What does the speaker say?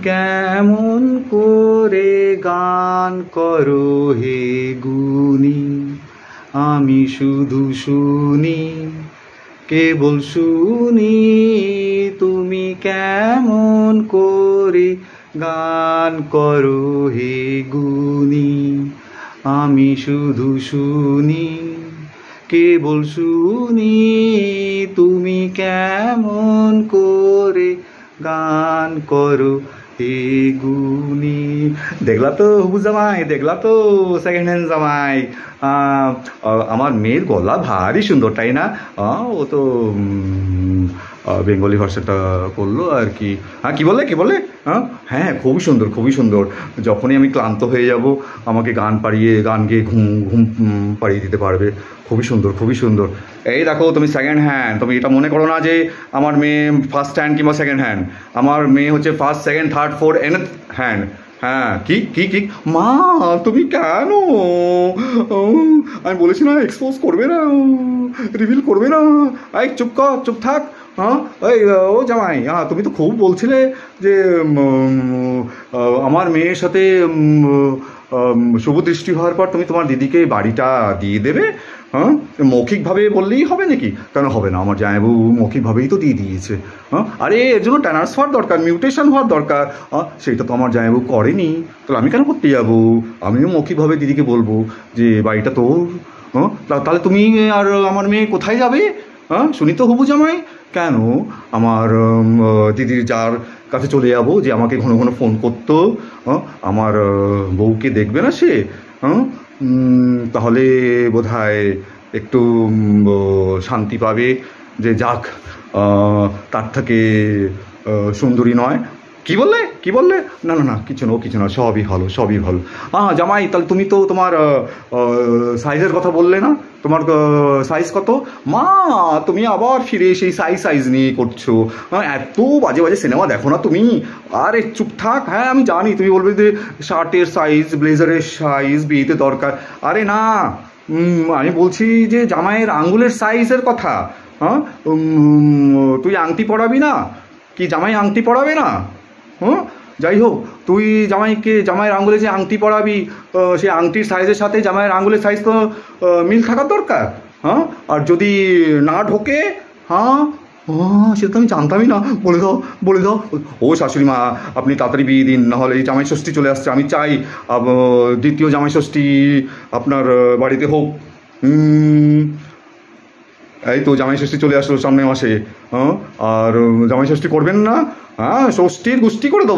কেমন করে গান করো হে গুণী, আমি শুধু শুনি, কেবল শুনি। তুমি কেমন করে গান করো হে গুণী, আমি শুধু শুনি, কেবল শুনি। তুমি কেমন করে গান করো হে গুণী। দেখলা তো হুবু জামাই, দেখলা তো সেকেন্ড হ্যান্ড জামাই। আমার মেয়ের গলা ভারী সুন্দর, তাই না? ও তো বেঙ্গলি ভার্সনটা করলো আর কি। হ্যাঁ, কী বলে, কী বলে? হ্যাঁ, খুবই সুন্দর, খুবই সুন্দর। যখনই আমি ক্লান্ত হয়ে যাব আমাকে গান পাড়িয়ে, গান গেয়ে ঘুম ঘুম পাড়িয়ে দিতে পারবে। খুবই সুন্দর, খুবই সুন্দর। এই দেখো, তুমি সেকেন্ড হ্যান্ড, তুমি এটা মনে করো না যে আমার মেয়ে ফার্স্ট হ্যান্ড কিংবা সেকেন্ড হ্যান্ড। আমার মেয়ে হচ্ছে first, second, third, fourth, এনথ hand. হ্যাঁ, কি কি কি মা, তুমি কেন? আমি বলেছি না এক্সপোজ করবে না, রিভিল করবে না। এই চুপ কর, চুপ থাক। এই ও জামাই, তুমি তো খুব বলছিলে যে আমার মেয়ের সাথে শুভ দৃষ্টি হওয়ার পর তুমি তোমার দিদিকে বাড়িটা দিয়ে দেবে। মৌখিকভাবে বললেই হবে নাকি? কেন হবে না? আমার জামাইবাবু মৌখিকভাবেই তো দিয়ে দিয়েছে। আরে এর জন্য ট্রান্সফার দরকার, মিউটেশন হওয়ার দরকার। সেটা তো আমার জামাইবাবু করেনি, তাহলে আমি কেন করতে যাবো? আমিও মৌখিকভাবে দিদিকে বলবো যে বাড়িটা তোর। তাহলে তুমি আর আমার মেয়ে কোথায় যাবে? শুনি তো হবু জামাই। কেন? আমার দিদির যার কাছে চলে যাবো, যে আমাকে ঘন ঘন ফোন করতো। আমার বউকে দেখবে না সে? তাহলে বোধহয় একটু শান্তি পাবে, যে যাক, তার থেকে সুন্দরী নয়। কি বললে, কি বললে? না না না, কিছু না, কিছু না, সবই ভালো, সবই ভালো। জামাই, তাহলে তুমি তো তোমার সাইজের কথা বললে না? তোমার সাইজ কত? মা, তুমি আবার ফিরে সেই সাইজ নিয়ে করছো। এত বাজে বাজে সিনেমা দেখো না তুমি। আরে চুপ থাক। হ্যাঁ, আমি জানি তুমি বলবে যে শার্টের সাইজ, ব্লেজারের সাইজ বিয়েতে দরকার। আরে না, আমি বলছি যে জামাইয়ের আঙ্গুলের সাইজের কথা। তুই আংটি পরাবি না কি? জামাই আংটি পরাবে না? যাই হোক, তুই জামাইয়ের আঙুলে যে আংটি পরাবি, সেই আংটির সাইজের সাথে জামাইয়ের আঙুলের সাইজ তো মিল থাকার দরকার। আর যদি না ঢোকে, সেটা তো আমি জানতামই না। বলে দাও, বলে দাও। ও শাশুড়ি মা, আপনি তাড়াতাড়ি বিয়ে দিন, নাহলে এই জামাই ষষ্ঠী চলে আসছে। আমি চাই দ্বিতীয় জামাই ষষ্ঠী আপনার বাড়িতে হোক। এই তো জামাই ষষ্ঠী চলে আসলো সামনের মাসে। আর জামাই ষষ্ঠী করবেন না? ষষ্ঠীর গুষ্টি করে দেবো।